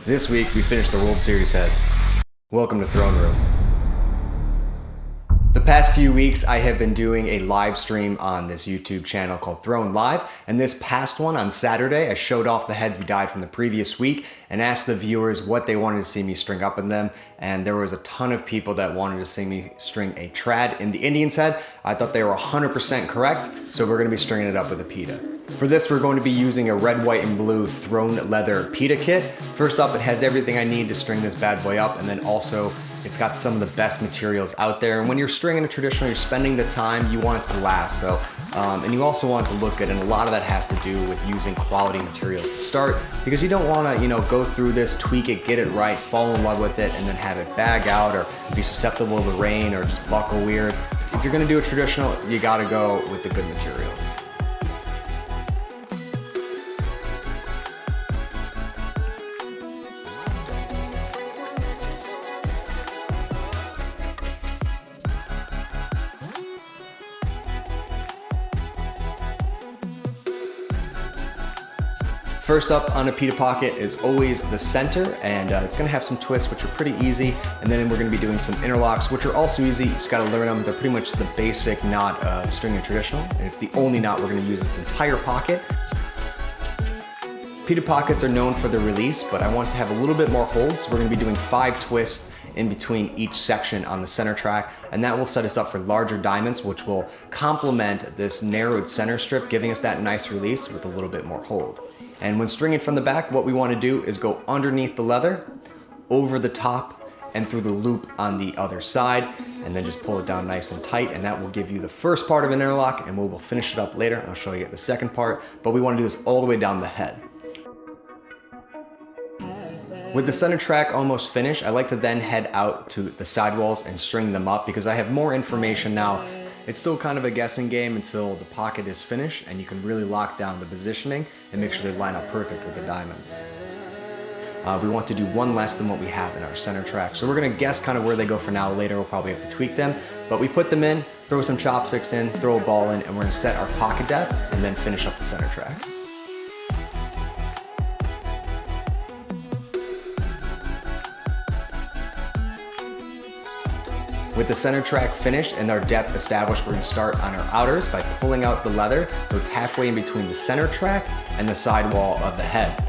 This week we finished the World Series heads. Welcome to Throne Room. The past few weeks I have been doing a live stream on this YouTube channel called Throne Live, and this past one on Saturday I showed off the heads we dyed from the previous week and asked the viewers what they wanted to see me string up in them, and there was a ton of people that wanted to see me string a trad in the Indians head. I thought they were 100% correct, so we're going to be stringing it up with a Pita. For this we're going to be using a red, white, and blue Throne leather Pita kit. First up, it has everything I need to string this bad boy up, and then also it's got some of the best materials out there. And when you're stringing a traditional, you're spending the time, you want it to last. So, and you also want it to look good, and a lot of that has to do with using quality materials to start, because you don't want to, go through this, tweak it, get it right, fall in love with it, and then have it bag out or be susceptible to rain or just buckle weird. If you're gonna do a traditional, you gotta go with the good materials. First up on a Pita Pocket is always the center, and it's gonna have some twists which are pretty easy, and then we're gonna be doing some interlocks which are also easy. You just gotta learn them. They're pretty much the basic knot of stringing traditional, and it's the only knot we're gonna use in this entire pocket. Pita Pockets are known for their release, but I want to have a little bit more hold, so we're gonna be doing 5 twists in between each section on the center track, and that will set us up for larger diamonds, which will complement this narrowed center strip, giving us that nice release with a little bit more hold. And when stringing from the back, what we want to do is go underneath the leather, over the top, and through the loop on the other side, and then just pull it down nice and tight, and that will give you the first part of an interlock, and we will finish it up later. I'll show you the second part, but we want to do this all the way down the head. With the center track almost finished, I like to then head out to the sidewalls and string them up, because I have more information now. It's still kind of a guessing game until the pocket is finished, and you can really lock down the positioning and make sure they line up perfect with the diamonds. We want to do one less than what we have in our center track. So we're gonna guess kind of where they go for now. Later we'll probably have to tweak them, but we put them in, throw some chopsticks in, throw a ball in, and we're gonna set our pocket depth and then finish up the center track. With the center track finished and our depth established, we're gonna start on our outers by pulling out the leather so it's halfway in between the center track and the sidewall of the head.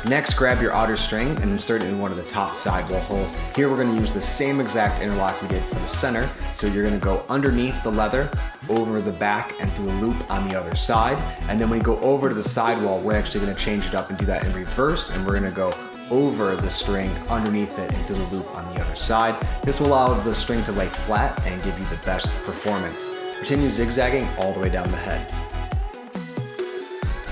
Next, grab your outer string and insert it in one of the top sidewall holes. Here we're gonna use the same exact interlock we did for the center. So you're gonna go underneath the leather, over the back, and through a loop on the other side. And then when you go over to the sidewall, we're actually gonna change it up and do that in reverse, and we're gonna go over the string, underneath it, and through the loop on the other side. This will allow the string to lay flat and give you the best performance. Continue zigzagging all the way down the head.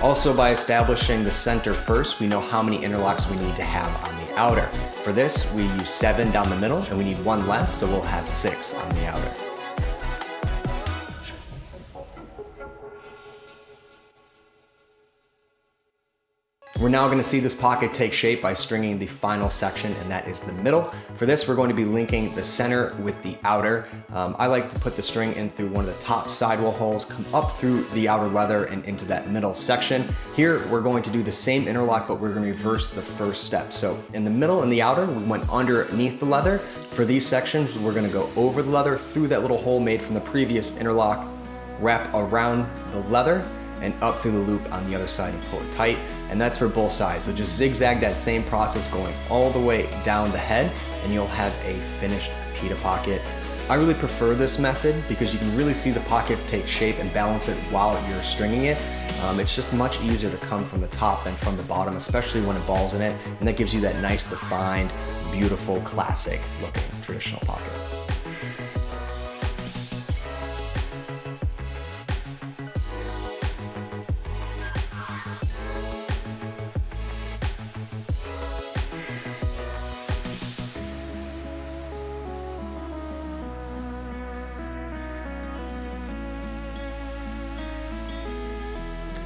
Also, by establishing the center first, we know how many interlocks we need to have on the outer. For this, we use 7 down the middle, and we need 1 less, so we'll have 6 on the outer. We're now going to see this pocket take shape by stringing the final section, and that is the middle. For this, we're going to be linking the center with the outer. I like to put the string in through one of the top sidewall holes, come up through the outer leather and into that middle section. Here, we're going to do the same interlock, but we're going to reverse the first step. So in the middle and the outer, we went underneath the leather. For these sections, we're going to go over the leather through that little hole made from the previous interlock, wrap around the leather, and up through the loop on the other side and pull it tight. And that's for both sides. So just zigzag that same process going all the way down the head, and you'll have a finished Pita Pocket. I really prefer this method because you can really see the pocket take shape and balance it while you're stringing it. It's just much easier to come from the top than from the bottom, especially when it balls in it, and that gives you that nice, defined, beautiful, classic looking traditional pocket.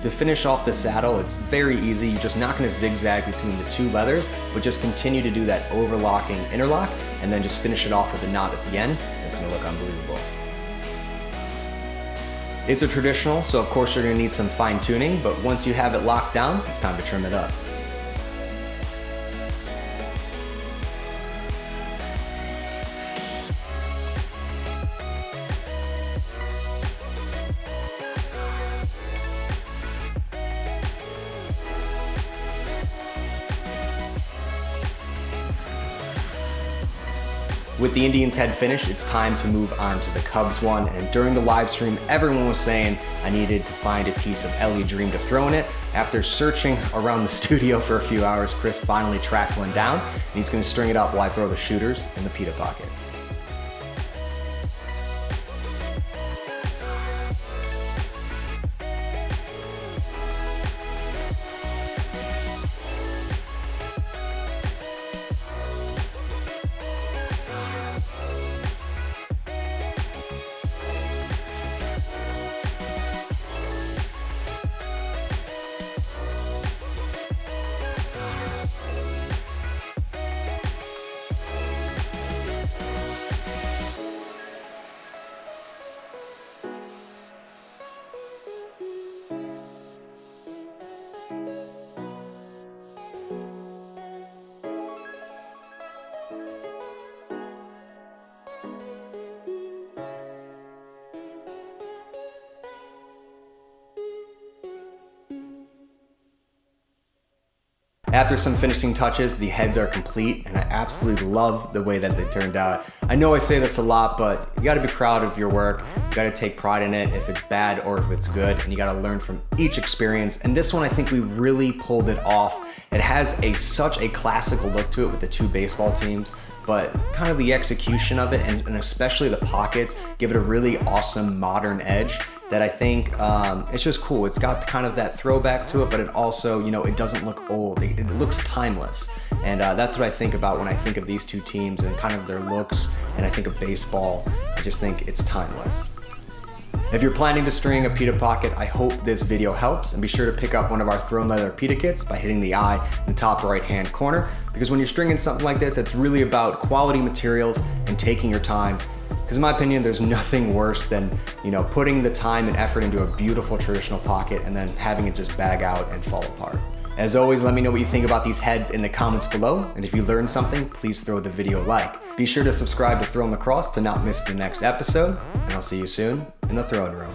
To finish off the saddle, it's very easy. You're just not going to zigzag between the 2 leathers, but just continue to do that overlocking interlock, and then just finish it off with a knot at the end. It's going to look unbelievable. It's a traditional, so of course you're going to need some fine tuning, but once you have it locked down, it's time to trim it up. With the Indians head finished, it's time to move on to the Cubs one. And during the live stream, everyone was saying I needed to find a piece of Elliott Dream to throw in it. After searching around the studio for a few hours, Chris finally tracked one down, and he's going to string it up while I throw the shooters in the Pita Pocket. After some finishing touches, the heads are complete, and I absolutely love the way that they turned out. I know I say this a lot, but you gotta be proud of your work. You gotta take pride in it if it's bad or if it's good, and you gotta learn from each experience. And this one, I think we really pulled it off. It has such a classical look to it with the two baseball teams, but kind of the execution of it, and especially the pockets, give it a really awesome modern edge that I think it's just cool. It's got kind of that throwback to it, but it also, it doesn't look old. It looks timeless. And that's what I think about when I think of these two teams and kind of their looks, and I think of baseball. I just think it's timeless. If you're planning to string a Pita Pocket, I hope this video helps, and be sure to pick up one of our thrown leather Pita kits by hitting the I in the top right hand corner, because when you're stringing something like this, it's really about quality materials and taking your time. Because in my opinion, there's nothing worse than, putting the time and effort into a beautiful traditional pocket and then having it just bag out and fall apart. As always, let me know what you think about these heads in the comments below, and if you learned something, please throw the video a like. Be sure to subscribe to Throwing Lacrosse to not miss the next episode, and I'll see you soon in the throwing room.